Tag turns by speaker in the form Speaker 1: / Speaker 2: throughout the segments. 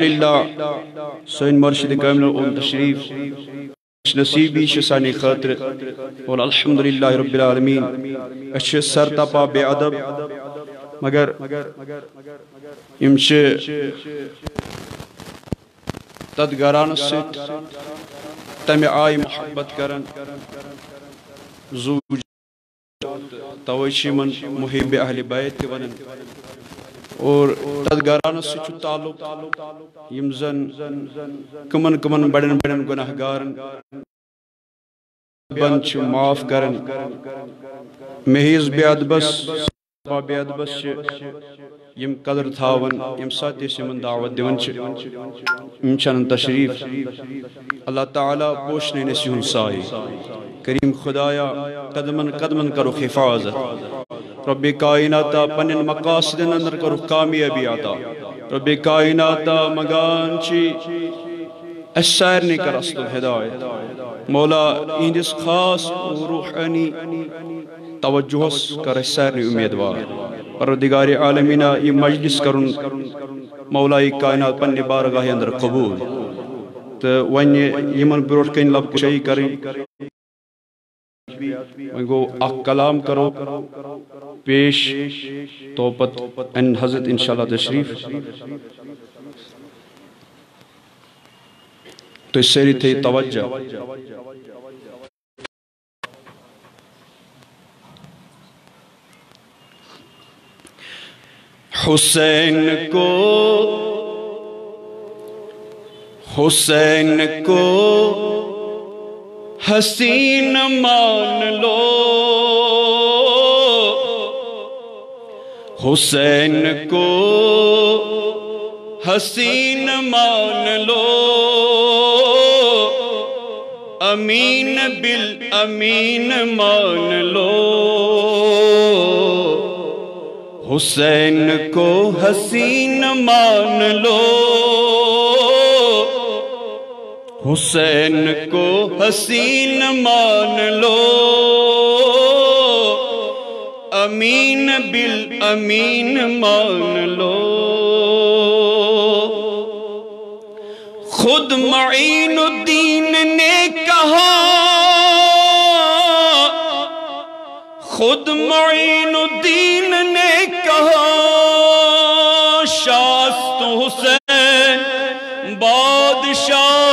Speaker 1: الحمدللہ سین مرشد کامل اون تشریف نصیبی شسانی خاطر اور الحمدللہ رب العالمین اچھ سر تپا بے ادب مگر امچ تد گران ست تمہ آئی محبت کرن زوج توجہ من محب اہل بیت ونن اور تد گران ست تعلق یم زن کمن کمن بڑن بڑن گناہ گارن بن چھ معاف کرن محیز بے ادبس بے ادبس یم قدر تھاون یم ساتھ یمن دعوت دیون یم چنن تشریف اللہ تعالیٰ پوشنے نسیون سائی کریم خدایا قدمن قدمن کرو حفاظت رب کائناتا پنن مقاصدن اندر کرو کامیابی آتا رب کائناتا مگان چی اسائر نے کر اصل ہدایت مولا اندس خاص روحانی توجہس کر اسائر نے امیدوار پروردگار عالمینہ یہ مجلس کرن مولا کائنات پنن بارگاہ اندر قبول تو ون یمن بروٹ کن لب کشی کریں گو اک کلام کرو پیش تو پت ان حضرت انشاءاللہ تشریف تو اس سری تھی توجہ حسین کو حسین مان لو حسین کو حسین مان لو امین بالامین مان لو حسین کو حسین مان لو حسین کو حسین مان لو امین بالامین مان لو خود معین الدین نے کہا خود معین الدین نے کہا شاہ است حسین بادشاہ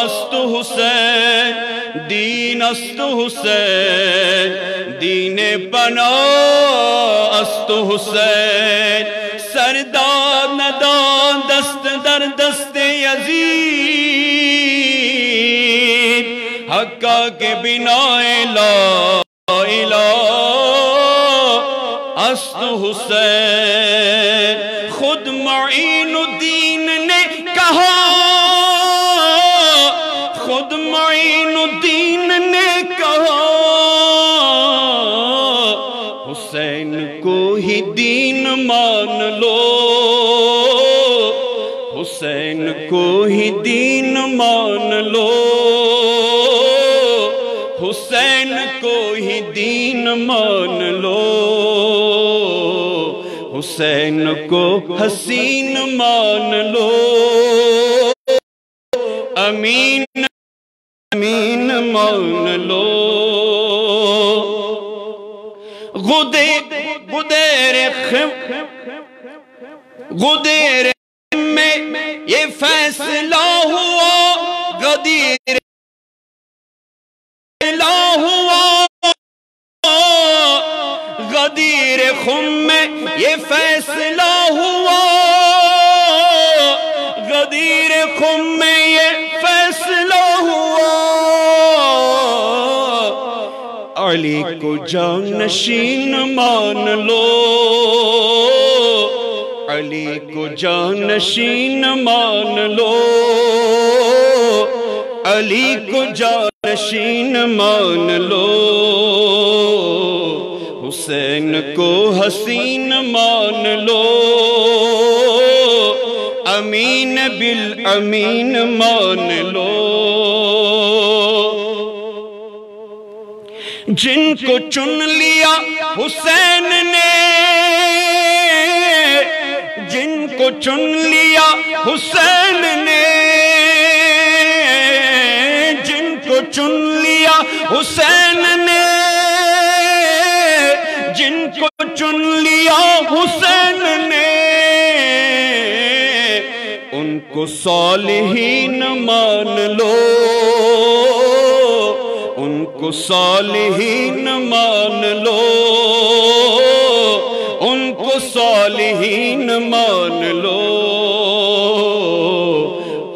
Speaker 1: است حسین دین است حسین دین پناہ است حسین سردار ندان دست در دست یزید حقا کے بنا لا الہ است حسین خود معین الدین نے کہا خود معین الدین نے کہا حسین کو ہی دین مان لو حسین کو ہی دین مان لو حسین کو ہی دین مان لو حسین کو حسین مان لو امین امین مان لو غدیر میں یہ فیصلہ ہوا غدیر غدیر خم میں یہ فیصلہ ہوا غدیر خم میں یہ فیصلہ ہوا علی کو جانشین مان لو علی کو جانشین مان لو علی کو جانشین مان لو حسین کو حسین مان لو امین بالامین مان لو جن کو چن لیا حسین نے جن کو کو چن لیا حسین نے، جن کو چن لیا حسین نے، جن کو چن لیا حسین نے، ان کو صالحین مان لو، ان کو صالحین مان لو، ان کو صالحین مان لو،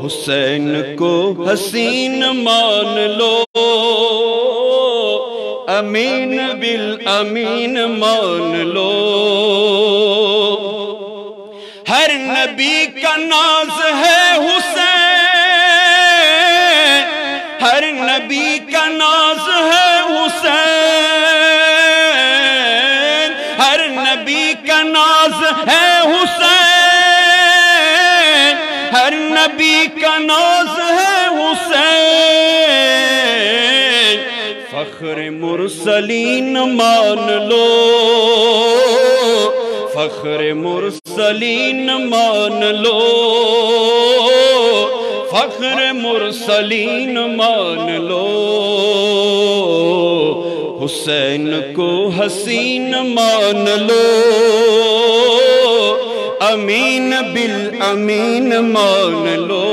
Speaker 1: حسین کو حسین مان لو، امین بالامین مان لو۔ ہر نبی کا ناز ہے حسین، ہر نبی کا ناز ہے حسین، ہر نبی کا ناز ہے حسین، ہر نبی کا ناز ہے حسین، فخر مرسلین مان لو، فخر مرسلین مان لو، فخر مرسلین مان لو، حسین کو حسین مان لو، امین بالامین مان لو۔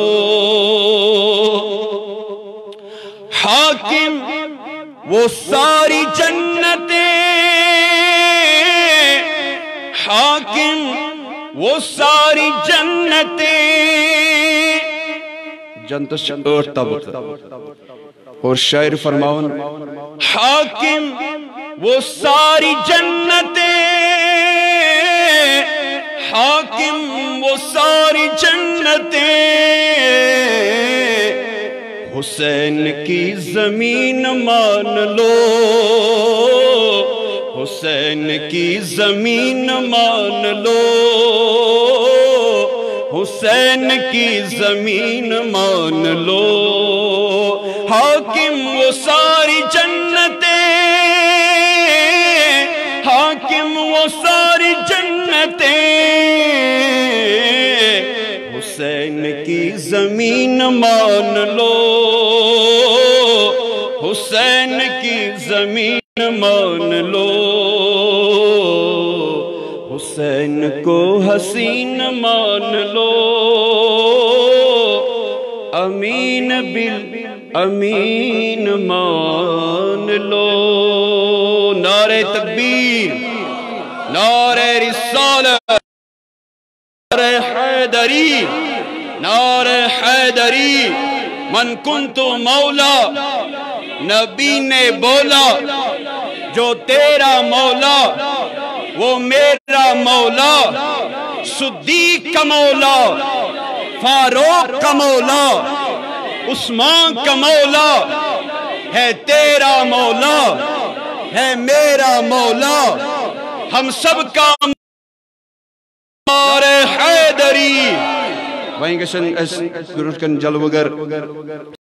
Speaker 1: حاکم وہ ساری جنتیں، حاکم وہ ساری جنتیں، جنت سے 8 طبقہ، اور شاعر فرماؤن حاکم وہ ساری جنتیں، حاکم وہ ساری جنتیں، حسین کی زمین مان لو، حسین کی زمین مان لو، حسین کی زمین مان لو، حاکم وہ ساری جنتیں، حاکم وہ ساری جنتیں، حسین کی زمین مان لو، حسین کی زمین مان لو، حسین کو حسین مان لو، امین بالامین مان لو۔ نعرہ تکبیر، نعرہ رسالت، نعرہ حیدری، نعرہ حیدری، من کنت مولا، نبی نے بولا جو تیرا مولا وہ میرا مولا، صدیق کا مولا، فاروق کا مولا، عثمان کا مولا، ہے تیرا مولا، ہے میرا مولا، ہم سب کا نعرہ حیدری۔ وہیں گشن اس گروشکن جلوگر